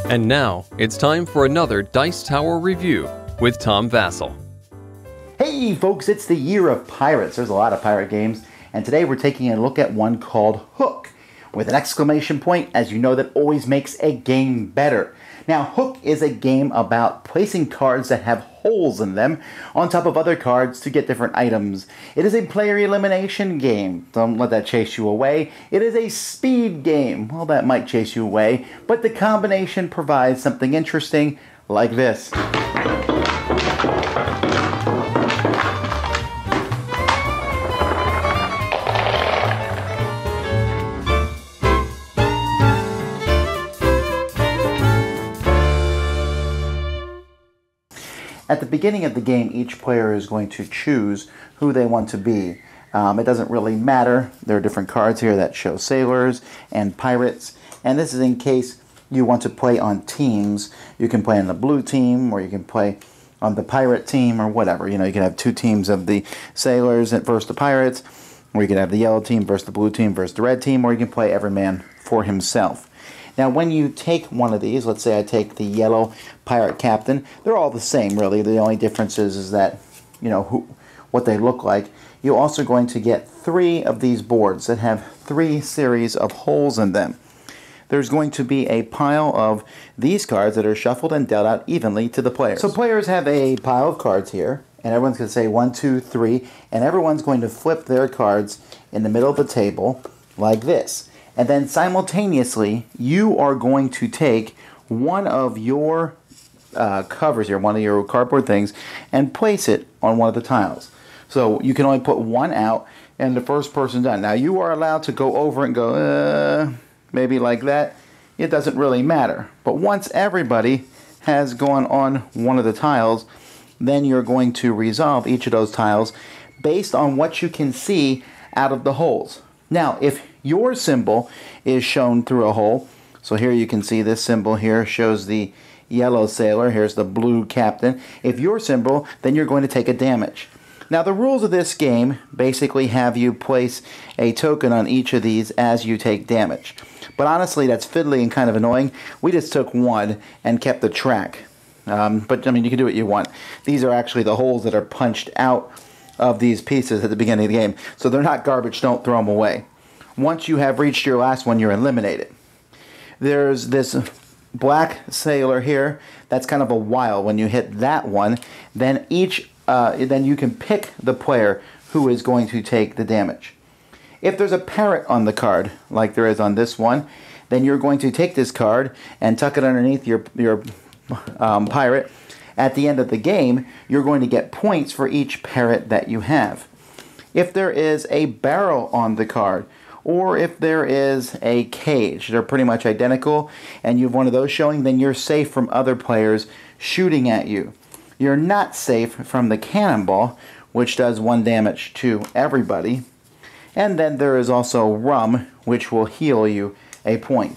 And now, it's time for another Dice Tower review with Tom Vasel. Hey folks, it's the year of pirates. There's a lot of pirate games, and today we're taking a look at one called Hook, with an exclamation point, as you know, that always makes a game better. Now, Hook is a game about placing cards that have holes in them on top of other cards to get different items. It is a player elimination game. Don't let that chase you away. It is a speed game. Well, that might chase you away, but the combination provides something interesting like this. At the beginning of the game, each player is going to choose who they want to be. It doesn't really matter. There are different cards here that show sailors and pirates, and this is in case you want to play on teams. You can play on the blue team, or you can play on the pirate team, or whatever. You know, you can have two teams of the sailors versus the pirates, or you can have the yellow team versus the blue team versus the red team, or you can play every man for himself. Now, when you take one of these, let's say I take the yellow pirate captain, they're all the same, really. The only difference is that, you know, what they look like. You're also going to get 3 of these boards that have 3 series of holes in them. There's going to be a pile of these cards that are shuffled and dealt out evenly to the players. So players have a pile of cards here, and everyone's going to say 1, 2, 3, and everyone's going to flip their cards in the middle of the table like this. And then simultaneously, you are going to take one of your covers here, one of your cardboard things, and place it on one of the tiles. So you can only put one out, and the first person done. Now, you are allowed to go over and go, maybe like that. It doesn't really matter. But once everybody has gone on one of the tiles, then you're going to resolve each of those tiles based on what you can see out of the holes. Now, if your symbol is shown through a hole, so here you can see this symbol here shows the yellow sailor, here's the blue captain. If your symbol, then you're going to take a damage. Now, the rules of this game basically have you place a token on each of these as you take damage. But honestly, that's fiddly and kind of annoying. We just took one and kept the track. But, I mean, you can do what you want. These are actually the holes that are punched out of these pieces at the beginning of the game. So they're not garbage, don't throw them away. Once you have reached your last one, you're eliminated. There's this black sailor here. That's kind of a while. When you hit that one, then then you can pick the player who is going to take the damage. If there's a parrot on the card, like there is on this one, then you're going to take this card and tuck it underneath your pirate. At the end of the game, you're going to get points for each parrot that you have. If there is a barrel on the card, or if there is a cage, they're pretty much identical, and you have one of those showing, then you're safe from other players shooting at you. You're not safe from the cannonball, which does 1 damage to everybody. And then there is also rum, which will heal you a point.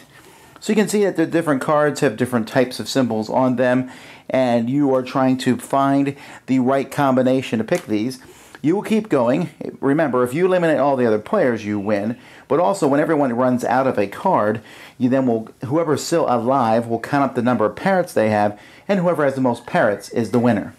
So you can see that the different cards have different types of symbols on them, and you are trying to find the right combination to pick these. You will keep going. Remember, if you eliminate all the other players, you win. But also, when everyone runs out of a card, you then will, whoever's still alive will count up the number of parrots they have, and whoever has the most parrots is the winner.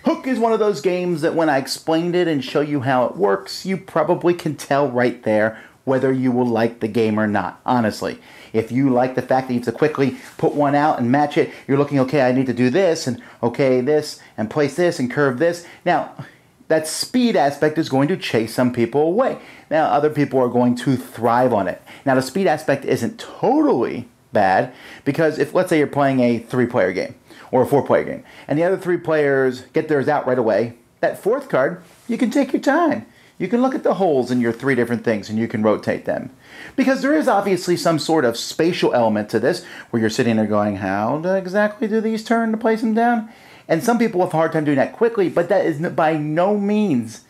Hook is one of those games that when I explained it and show you how it works, you probably can tell right there whether you will like the game or not, honestly. If you like the fact that you have to quickly put one out and match it, you're looking, okay, I need to do this, and okay, this, and place this, and curve this. Now, that speed aspect is going to chase some people away. Now, other people are going to thrive on it. Now, the speed aspect isn't totally bad, because if, let's say you're playing a 3-player game, or a 4-player game, and the other 3 players get theirs out right away, that 4th card, you can take your time. You can look at the holes in your 3 different things, and you can rotate them. Because there is obviously some sort of spatial element to this, where you're sitting there going, how exactly do these turn to place them down? And some people have a hard time doing that quickly, but that is by no means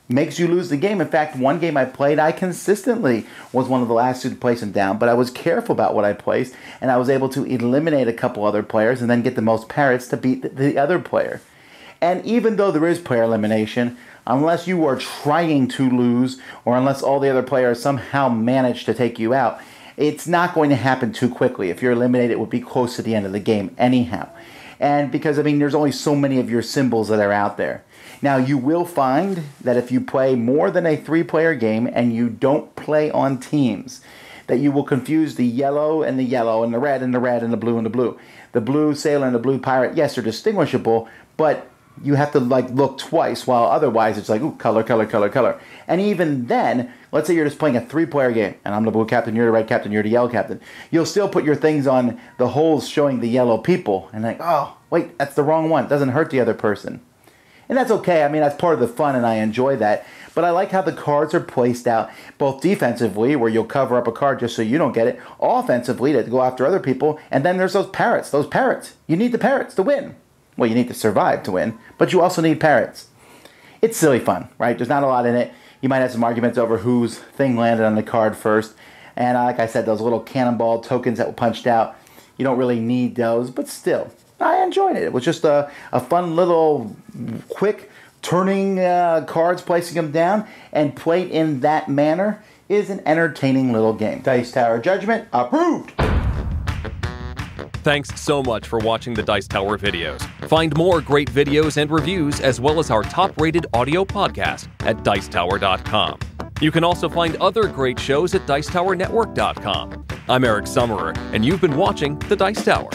makes you lose the game. In fact, one game I played, I consistently was one of the last 2 to place them down, but I was careful about what I placed, and I was able to eliminate a couple other players and then get the most parrots to beat the other player. And even though there is player elimination, unless you are trying to lose or unless all the other players somehow manage to take you out, it's not going to happen too quickly. If you're eliminated, it would be close to the end of the game anyhow. And because, I mean, there's only so many of your symbols that are out there. Now, you will find that if you play more than a 3-player game and you don't play on teams, that you will confuse the yellow and the yellow and the red and the red and the blue and the blue. The blue sailor and the blue pirate, yes, they're distinguishable, but you have to like look twice, while otherwise it's like, ooh, color, color, color, color. And even then, let's say you're just playing a 3-player game, and I'm the blue captain, you're the red captain, you're the yellow captain. You'll still put your things on the holes showing the yellow people, and like, oh, wait, that's the wrong one. It doesn't hurt the other person. And that's okay. I mean, that's part of the fun, and I enjoy that. But I like how the cards are placed out, both defensively, where you'll cover up a card just so you don't get it, offensively, to go after other people, and then there's those parrots. Those parrots. You need the parrots to win. Well, you need to survive to win, but you also need parrots. It's silly fun, right? There's not a lot in it. You might have some arguments over whose thing landed on the card first. And like I said, those little cannonball tokens that were punched out, you don't really need those, but still, I enjoyed it. It was just a fun little quick turning cards, placing them down, and played in that manner is an entertaining little game. Dice Tower Judgment, approved! Thanks so much for watching the Dice Tower videos. Find more great videos and reviews, as well as our top-rated audio podcast at Dicetower.com. You can also find other great shows at Dicetowernetwork.com. I'm Eric Summerer, and you've been watching The Dice Tower.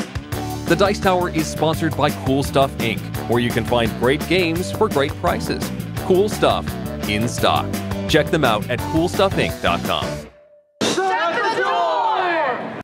The Dice Tower is sponsored by Cool Stuff Inc., where you can find great games for great prices. Cool stuff in stock. Check them out at CoolStuffInc.com. Shut the door!